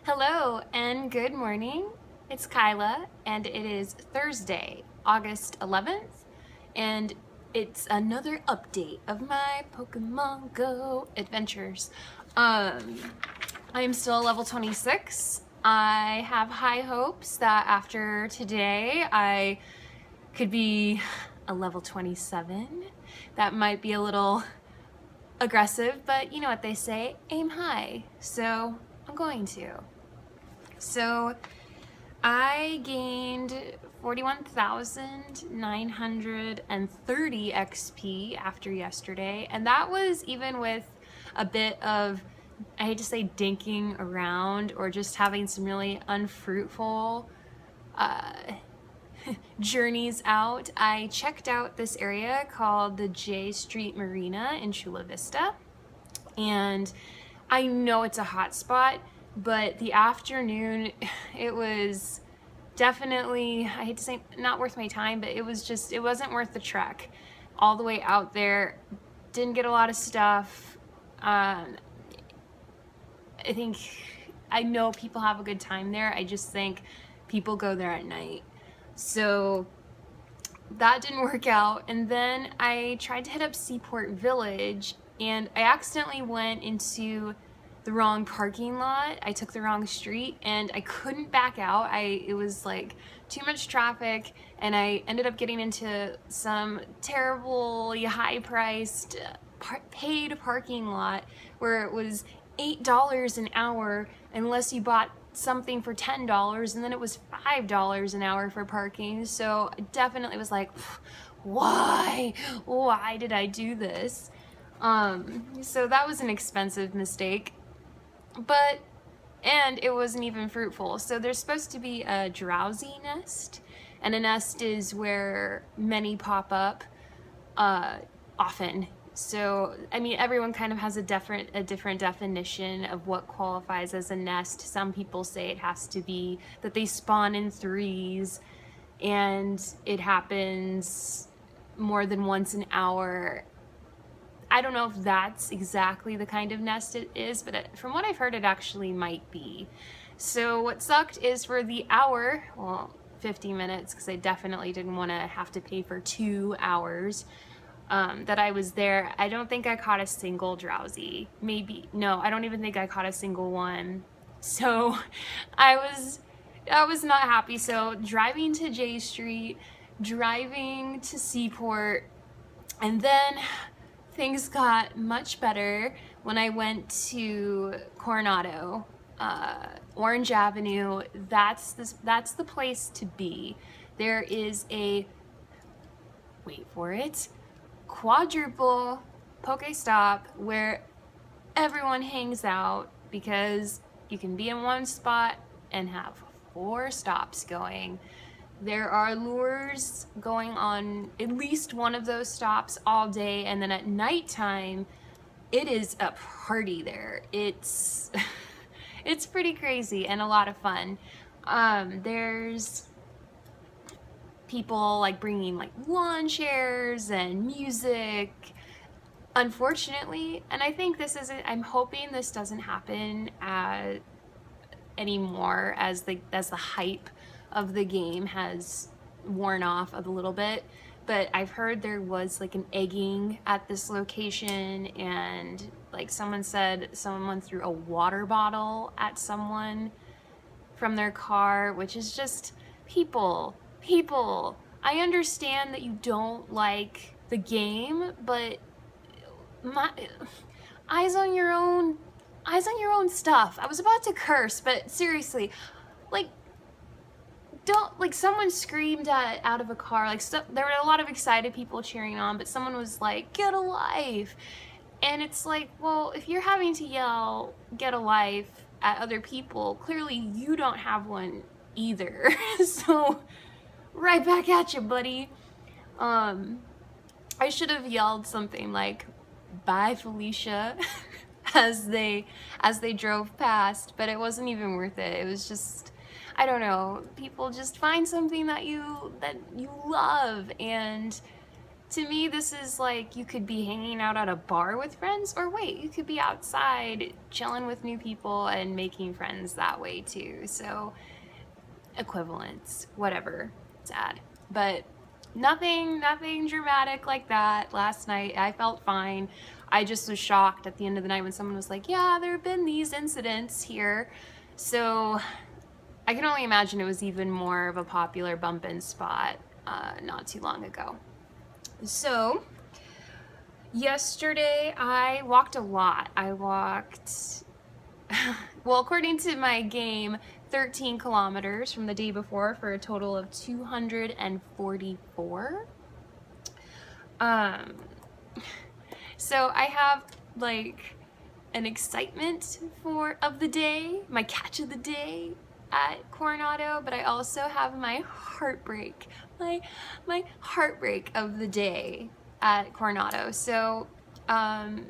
Hello and good morning. It's Kyla and it is Thursday, August 11th, and it's another update of my Pokemon Go adventures. I am still a level 26. I have high hopes that after today I could be a level 27. That might be a little aggressive, but you know what they say, aim high. So I'm going to. So I gained 41,930 XP after yesterday, and that was even with a bit of, I hate to say dinking around or just having some really unfruitful journeys out. I checked out this area called the J Street Marina in Chula Vista, and I know it's a hot spot, but the afternoon, it was definitely, I hate to say not worth my time, but it wasn't worth the trek. All the way out there, didn't get a lot of stuff. I know people have a good time there. I just think people go there at night. So that didn't work out. And then I tried to hit up Seaport Village, and I accidentally went into the wrong parking lot. I took the wrong street and I couldn't back out. It was like too much traffic, and I ended up getting into some terribly high-priced paid parking lot where it was $8 an hour unless you bought something for $10, and then it was $5 an hour for parking. So I definitely was like, why did I do this? So that was an expensive mistake. And it wasn't even fruitful. So there's supposed to be a Drowzee nest, and a nest is where many pop up often. So, I mean, everyone kind of has a different definition of what qualifies as a nest. Some people say it has to be that they spawn in threes, and it happens more than once an hour. I don't know if that's exactly the kind of nest it is, but from what I've heard, it actually might be. So what sucked is for the hour, well, 50 minutes, because I definitely didn't want to have to pay for 2 hours that I was there, I don't think I caught a single Drowzee. Maybe, no, I don't even think I caught a single one. So I was not happy. So driving to J Street, driving to Seaport, and then things got much better when I went to Coronado, Orange Avenue. That's the place to be. There is a, wait for it, Quadruple Poke stop where everyone hangs out, because you can be in one spot and have 4 stops going. There are lures going on at least one of those stops all day, and then at nighttime, it is a party there. It's pretty crazy and a lot of fun. There's people like bringing like lawn chairs and music. Unfortunately, and I think I'm hoping this doesn't happen anymore as the hype of the game has worn off a little bit, but I've heard there was like an egging at this location, and like someone said someone threw a water bottle at someone from their car, which is just people. I understand that you don't like the game, but eyes on your own stuff. I was about to curse, but seriously, like, don't, like, someone screamed out of a car, like, there were a lot of excited people cheering on, but someone was like, get a life, and it's like, well, if you're having to yell get a life at other people, clearly you don't have one either. So right back at you, buddy. I should have yelled something like, bye Felicia, as they drove past, but it wasn't even worth it. It was just, I don't know, people just find something that you love, and to me, this is like you could be hanging out at a bar with friends, or wait, you could be outside chilling with new people and making friends that way too. So equivalents, whatever, sad. But nothing dramatic like that. Last night I felt fine. I just was shocked at the end of the night when someone was like, yeah, there have been these incidents here. So I can only imagine it was even more of a popular bump-in spot not too long ago. So yesterday I walked a lot. I walked, well, according to my game, 13 kilometers from the day before for a total of 244. So I have like an excitement of the day, my catch of the day at Coronado, but I also have my heartbreak, my heartbreak of the day at Coronado. So I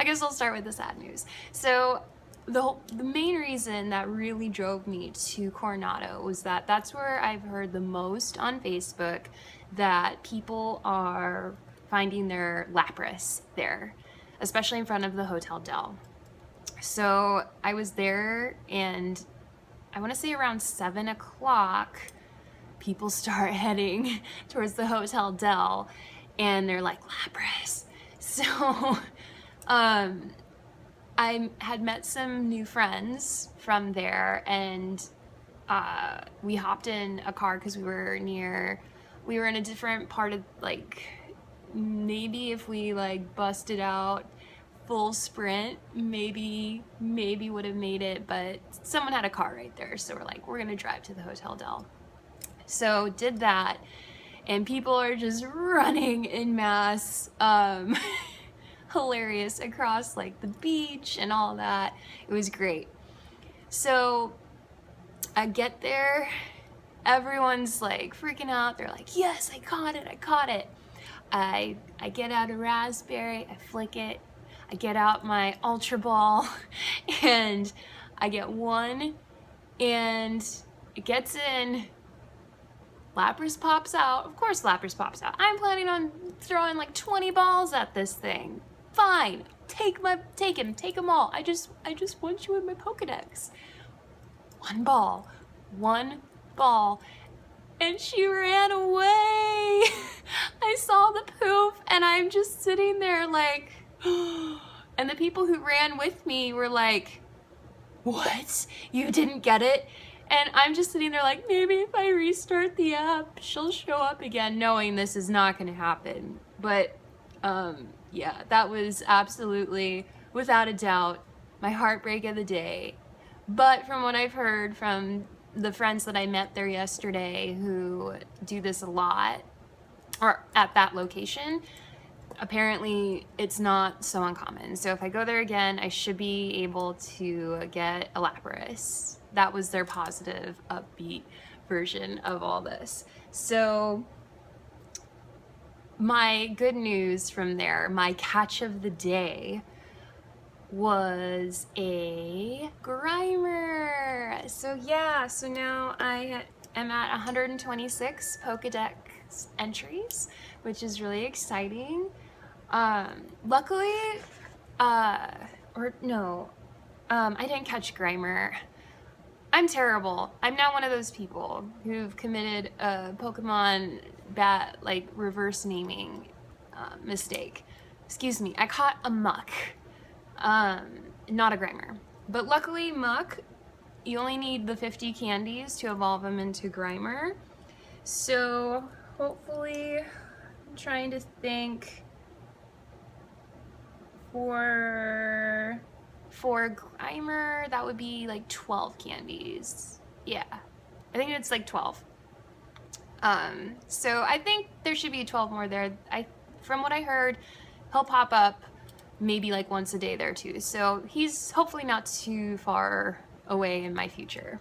guess I'll start with the sad news. So the main reason that really drove me to Coronado was that that's where I've heard the most on Facebook that people are finding their Lapras there, especially in front of the Hotel Del. So I was there, and I want to say around 7 o'clock, people start heading towards the Hotel Del, and they're like, Lapras. So I had met some new friends from there, and we hopped in a car because we were in a different part of, like, maybe if we like busted out full sprint, maybe would have made it, but someone had a car right there, so we're like, we're gonna drive to the Hotel Del. So did that, and people are just running en masse, hilarious, across like the beach and all that. It was great. So I get there, everyone's like freaking out. They're like, yes, I caught it. I get out a raspberry, I flick it, I get out my Ultra Ball, and I get one, and it gets in. Lapras pops out. Of course Lapras pops out. I'm planning on throwing like 20 balls at this thing. Fine, take them all. I just want you in my Pokedex. One ball, and she ran away. I saw the poof, and I'm just sitting there like, and the people who ran with me were like, what? You didn't get it? And I'm just sitting there like, maybe if I restart the app, she'll show up again, knowing this is not gonna happen. But yeah, that was absolutely, without a doubt, my heartbreak of the day. But from what I've heard from the friends that I met there yesterday who do this a lot, or at that location, apparently it's not so uncommon. So if I go there again, I should be able to get a Lapras. That was their positive, upbeat version of all this. So my good news from there, my catch of the day, was a Grimer. So yeah, so now I am at 126 Pokedex entries, which is really exciting. Luckily, I didn't catch Grimer. I'm terrible. I'm now one of those people who've committed a Pokemon reverse naming mistake. Excuse me, I caught a Muk, not a Grimer. But luckily Muk, you only need the 50 candies to evolve him into Grimer. So hopefully, I'm trying to think, for Grimer, that would be like 12 candies. Yeah, I think it's like 12. So I think there should be 12 more there. From what I heard, he'll pop up maybe like once a day there too. So he's hopefully not too far away in my future.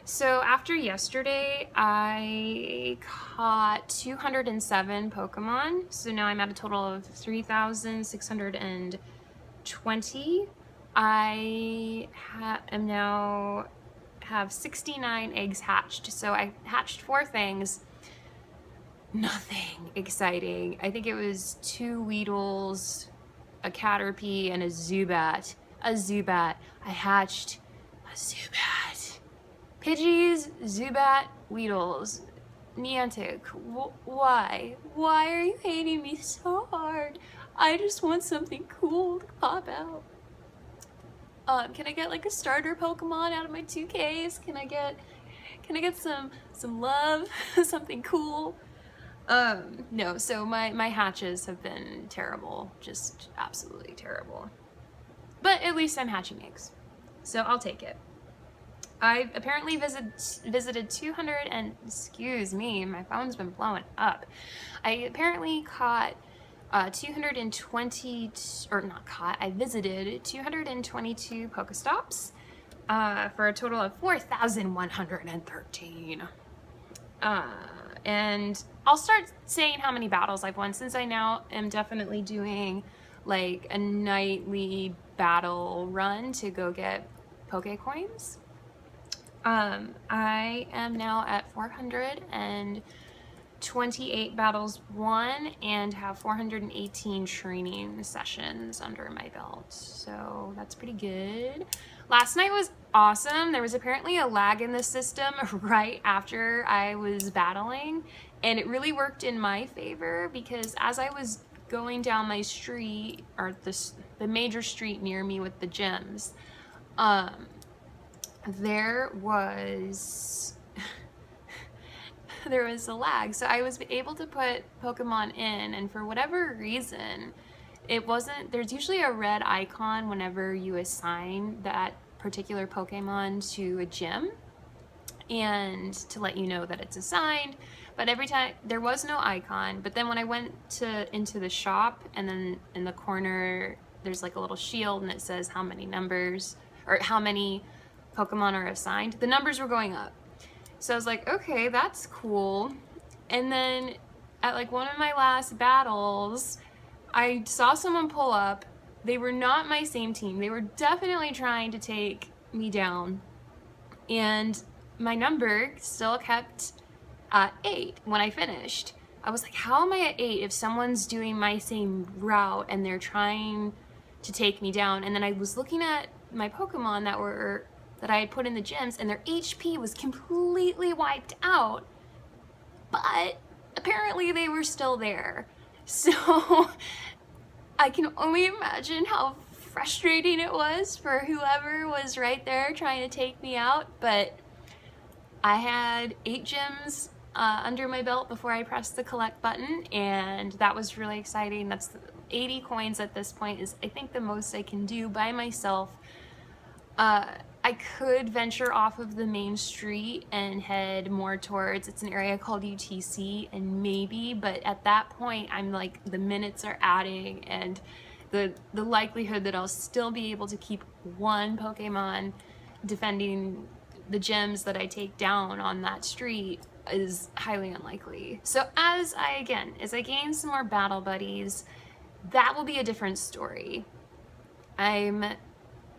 So after yesterday, I caught 207 Pokemon. So now I'm at a total of 3,620. I am now have 69 eggs hatched. So I hatched 4 things. Nothing exciting. I think it was 2 Weedles, a Caterpie, and a Zubat. A Zubat. I hatched a Zubat. Pidgeys, Zubat, Weedles. Niantic, why? Why are you hating me so hard? I just want something cool to pop out. Can I get like a starter Pokemon out of my 2Ks? Can I get some love? Something cool? No, so my hatches have been terrible. Just absolutely terrible. But at least I'm hatching eggs. So I'll take it. I apparently visited 200 and, excuse me, my phone's been blowing up. I apparently caught 220, or not caught, I visited 222 Pokestops for a total of 4,113. And I'll start saying how many battles I've won, since I now am definitely doing like a nightly battle run to go get Pokecoins. I am now at 428 battles won and have 418 training sessions under my belt. So that's pretty good. Last night was awesome. There was apparently a lag in the system right after I was battling, and it really worked in my favor because as I was going down my street, or the major street near me with the gyms, there was a lag. So I was able to put Pokemon in, and for whatever reason, there's usually a red icon whenever you assign that particular Pokemon to a gym, and to let you know that it's assigned. But every time there was no icon. But then when I went into the shop, and then in the corner there's like a little shield and it says how many numbers or how many Pokemon are assigned, the numbers were going up. So I was like, okay, that's cool. And then at like one of my last battles, I saw someone pull up. They were not my same team. They were definitely trying to take me down. And my number still kept at 8 when I finished. I was like, how am I at 8 if someone's doing my same route and they're trying to take me down? And then I was looking at my Pokemon that I had put in the gyms, and their HP was completely wiped out, but apparently they were still there. So I can only imagine how frustrating it was for whoever was right there trying to take me out. But I had 8 gyms under my belt before I pressed the collect button, and that was really exciting. That's 80 coins at this point is, I think, the most I can do by myself. I could venture off of the main street and head more towards, it's an area called UTC, and maybe, but at that point I'm like, the minutes are adding, and the likelihood that I'll still be able to keep one Pokemon defending the gyms that I take down on that street is highly unlikely. So as I gain some more battle buddies, that will be a different story.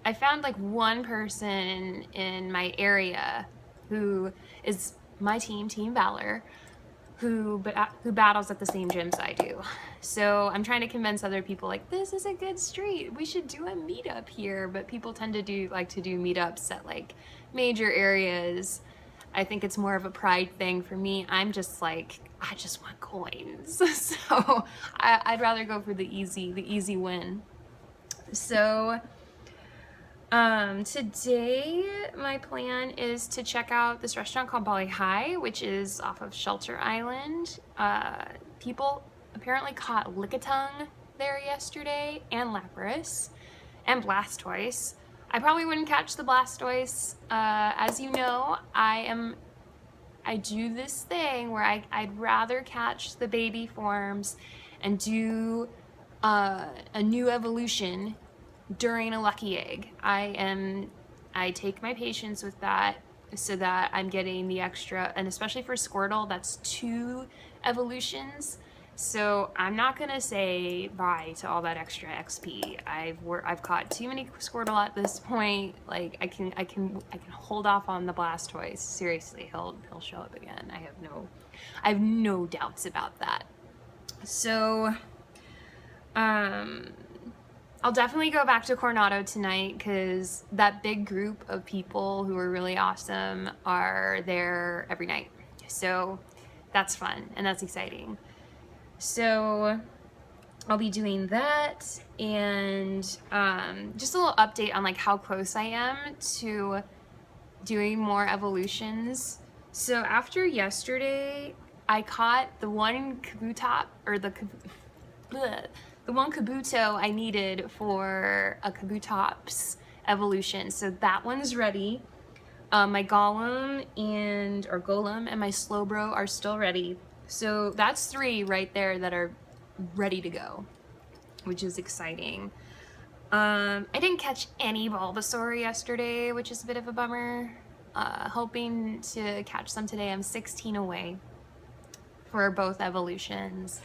I found like one person in my area who is my team, Team Valor, who battles at the same gyms I do. So I'm trying to convince other people, like, this is a good street, we should do a meetup here. But people tend to like to do meetups at like major areas. I think it's more of a pride thing for me. I'm just like, I just want coins. So I'd rather go for the easy win. So today my plan is to check out this restaurant called Bali High, which is off of Shelter Island. People apparently caught Lickitung there yesterday, and Lapras, and Blastoise. I probably wouldn't catch the Blastoise. As you know, I do this thing where I'd rather catch the baby forms and do a new evolution during a lucky egg. I take my patience with that so that I'm getting the extra, and especially for Squirtle, that's 2 evolutions. So I'm not gonna say bye to all that extra XP. I've caught too many Squirtle at this point. Like I can hold off on the Blastoise. Seriously, he'll show up again. I have no doubts about that. So I'll definitely go back to Coronado tonight because that big group of people who are really awesome are there every night. So that's fun and that's exciting. So I'll be doing that, and just a little update on like how close I am to doing more evolutions. So after yesterday, I caught the one Kabuto, or the one Kabuto I needed for a Kabutops evolution. So that one's ready. My Golem and my Slowbro are still ready. So that's 3 right there that are ready to go, which is exciting. I didn't catch any Bulbasaur yesterday, which is a bit of a bummer. Hoping to catch some today. I'm 16 away for both evolutions.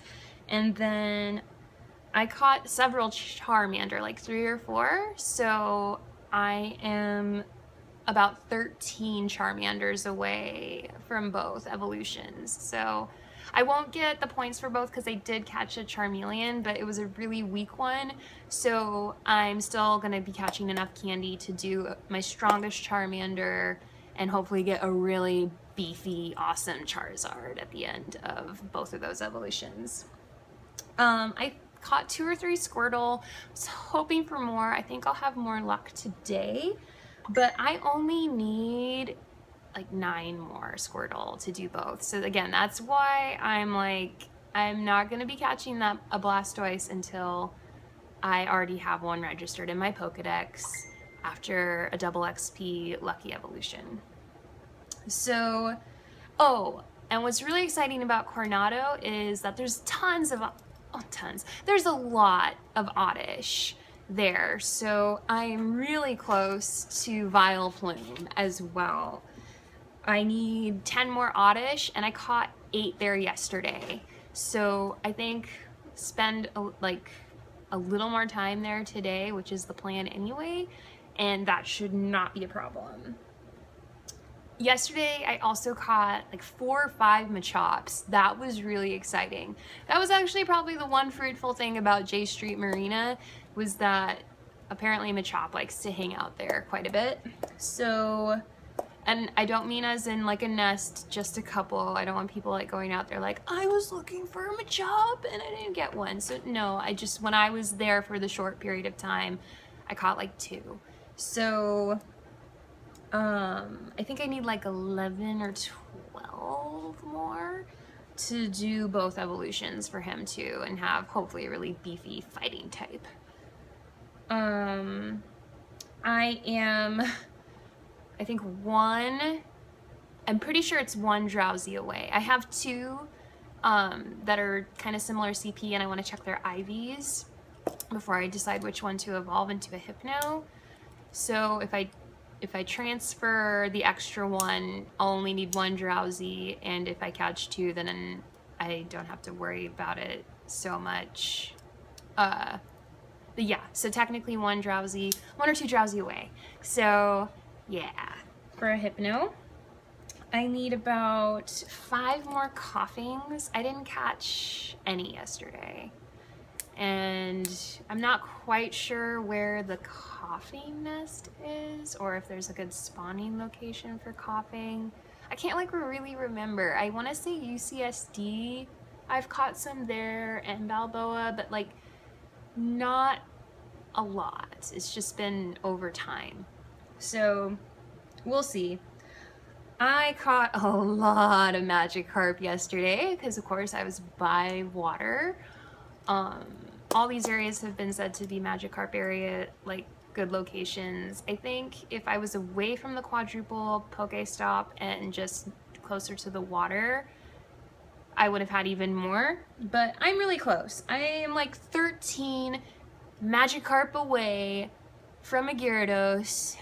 And then I caught several Charmander, like 3 or 4. So I am about 13 Charmanders away from both evolutions. So I won't get the points for both because I did catch a Charmeleon, but it was a really weak one. So I'm still going to be catching enough candy to do my strongest Charmander and hopefully get a really beefy, awesome Charizard at the end of both of those evolutions. I caught 2 or 3 Squirtle. I was hoping for more. I think I'll have more luck today, but I only need like 9 more Squirtle to do both. So again, that's why I'm not gonna be catching a Blastoise until I already have one registered in my Pokedex after a double XP Lucky Evolution. So, and what's really exciting about Coronado is that there's there's a lot of Oddish there. So I'm really close to Vileplume as well. I need 10 more Oddish, and I caught 8 there yesterday. So I think spend a little more time there today, which is the plan anyway, and that should not be a problem. Yesterday, I also caught like 4 or 5 Machops. That was really exciting. That was actually probably the one fruitful thing about J Street Marina, was that apparently Machop likes to hang out there quite a bit. So, and I don't mean as in like a nest, just a couple. I don't want people like going out there like, I was looking for a Machop and I didn't get one. So no, when I was there for the short period of time, I caught like 2. So I think I need like 11 or 12 more to do both evolutions for him too, and have hopefully a really beefy fighting type. I think I'm pretty sure it's 1 Drowzee away. I have 2 that are kind of similar CP, and I want to check their IVs before I decide which one to evolve into a Hypno. So if I transfer the extra one, I'll only need 1 Drowzee, and if I catch 2, then I don't have to worry about it so much. But yeah, so technically 1 Drowzee, 1 or 2 Drowzee away. So yeah, for a Hypno, I need about 5 more Coughings. I didn't catch any yesterday, and I'm not quite sure where the Coughing nest is, or if there's a good spawning location for Coughing. I can't like really remember. I want to say UCSD. I've caught some there, and Balboa, but like not a lot. It's just been over time. So we'll see. I caught a lot of Magikarp yesterday because of course I was by water. All these areas have been said to be Magikarp area, like good locations. I think if I was away from the Quadruple Pokestop and just closer to the water, I would have had even more, but I'm really close. I am like 13 Magikarp away from a Gyarados.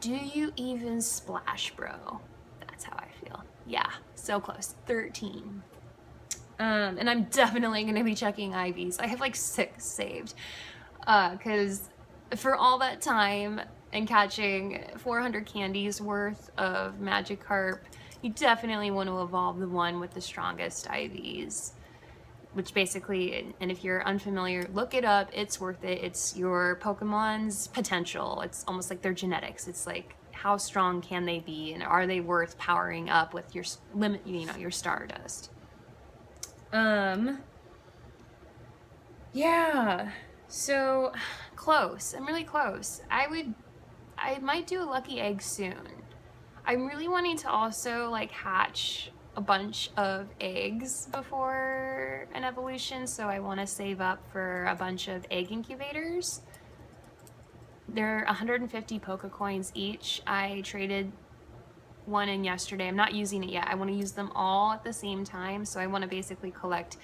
Do you even splash, bro? That's how I feel. Yeah, so close. 13. And I'm definitely going to be checking IVs. I have like 6 saved. Because for all that time and catching 400 candies worth of Magikarp, you definitely want to evolve the one with the strongest IVs. Which basically, and if you're unfamiliar, look it up. It's worth it. It's your Pokemon's potential. It's almost like their genetics. It's like, how strong can they be, and are they worth powering up with your limit, you know, your Stardust? Yeah. So close. I'm really close. I might do a lucky egg soon. I'm really wanting to also like hatch a bunch of eggs before an evolution, so I want to save up for a bunch of egg incubators. They're 150 Poke Coins each. I traded one in yesterday. I'm not using it yet. I want to use them all at the same time, so I want to basically collect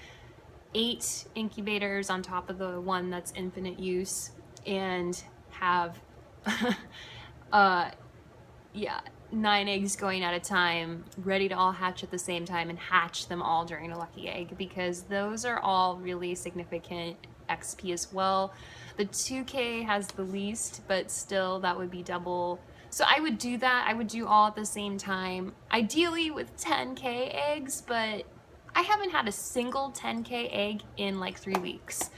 8 incubators on top of the one that's infinite use and have yeah, 9 eggs going at a time, ready to all hatch at the same time, and hatch them all during a lucky egg, because those are all really significant XP as well. The 2K has the least, but still that would be double. So I would do that. I would do all at the same time, ideally with 10K eggs, but I haven't had a single 10K egg in like 3 weeks.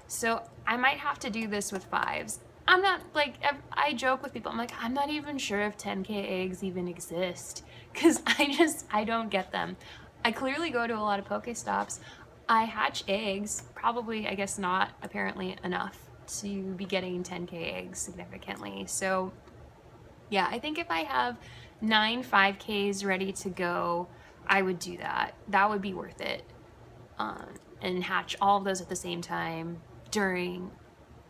So I might have to do this with 5s. I'm not like, I joke with people, I'm like, I'm not even sure if 10K eggs even exist, because I don't get them. I clearly go to a lot of Pokestops. I hatch eggs, probably, I guess not, apparently enough to be getting 10K eggs significantly. So yeah, I think if I have 9 5Ks ready to go, I would do that. That would be worth it. And hatch all of those at the same time during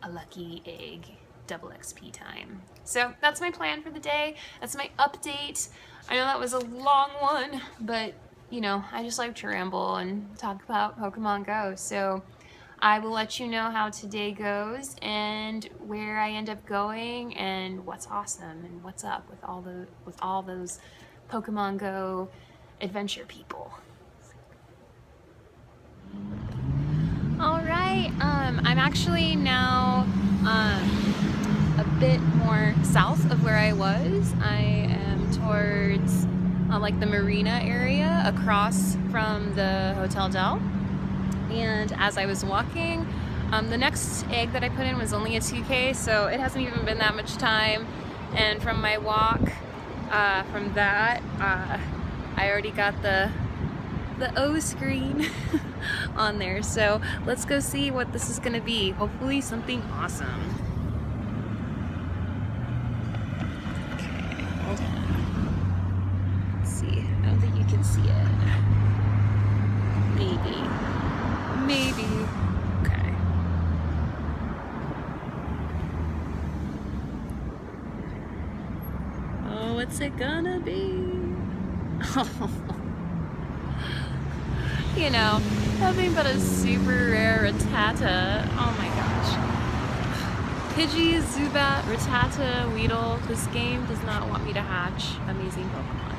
a lucky egg double XP time. So that's my plan for the day. That's my update. I know that was a long one, but you know, I just like to ramble and talk about Pokemon Go. So I will let you know how today goes and where I end up going and what's awesome and what's up with all those Pokemon Go adventure people. All right, I'm actually now a bit more south of where I was. I am towards like the marina area across from the Hotel Del. And as I was walking, the next egg that I put in was only a 2K, so it hasn't even been that much time. And from my walk, from that, I already got the O screen on there. So let's go see what this is gonna be. Hopefully something awesome. Okay, hold on. Let's see. I don't think you can see it. Maybe. Okay. Oh, what's it gonna be? You know, nothing but a super rare Rattata. Oh my gosh. Pidgey, Zubat, Rattata, Weedle. This game does not want me to hatch amazing Pokemon.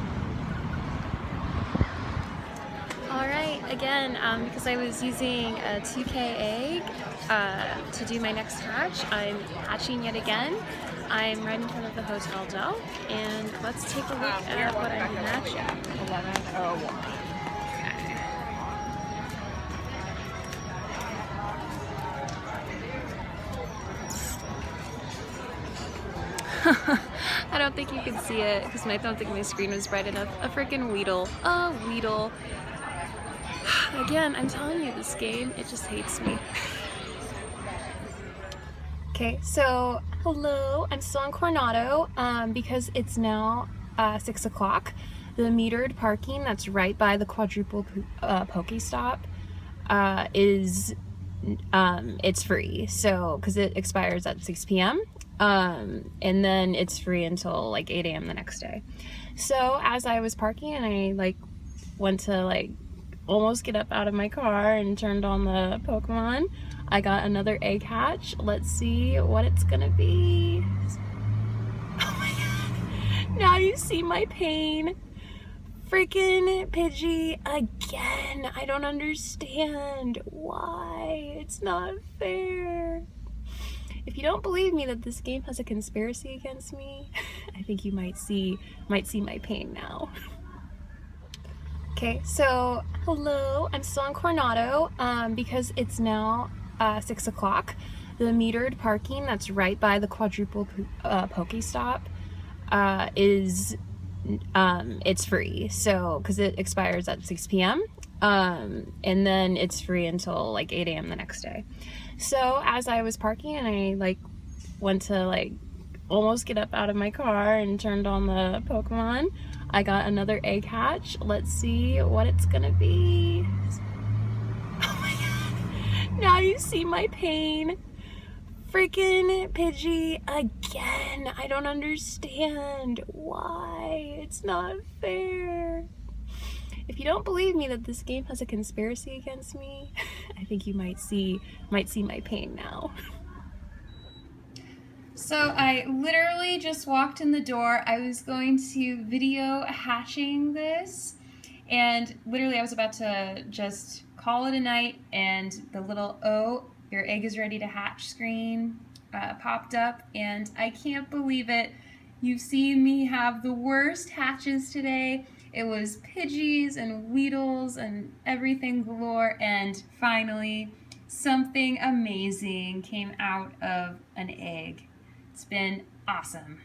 Alright, again, because I was using a 2K egg to do my next hatch, I'm hatching yet again. I'm right in front of the Hotel Del, and let's take a look at what I'm hatching. 1101. I don't think you can see it because I don't think my screen was bright enough. A freaking Weedle. A Weedle. Again, I'm telling you, this game, it just hates me. Okay, so hello, I'm still in Coronado because it's now 6 o'clock. The metered parking that's right by the Quadruple Poke stop is it's free. So because it expires at 6 p.m. And then it's free until like 8 a.m. the next day. So as I was parking and I like went to like almost get up out of my car and turned on the Pokemon, I got another egg hatch. Let's see what it's gonna be. Oh my god. Now you see my pain. Freaking Pidgey again. I don't understand why. It's not fair. If you don't believe me that this game has a conspiracy against me, I think you might see my pain now. Okay, so hello, I'm still in Coronado because it's now 6 o'clock. The metered parking that's right by the Quadruple Poke stop is it's free. So because it expires at 6 p.m. And then it's free until like 8 a.m. the next day. So as I was parking and I like went to like almost get up out of my car and turned on the Pokemon, I got another egg hatch. Let's see what it's gonna be. Oh my god. Now you see my pain. Freaking Pidgey again. I don't understand why. It's not fair. If you don't believe me that this game has a conspiracy against me, I think you might see my pain now. So I literally just walked in the door. I was going to video hatching this, and literally I was about to just call it a night, and the little "Oh, your egg is ready to hatch" screen popped up, and I can't believe it. You've seen me have the worst hatches today. It was Pidgeys and Weedles and everything galore, and finally something amazing came out of an egg. It's been awesome.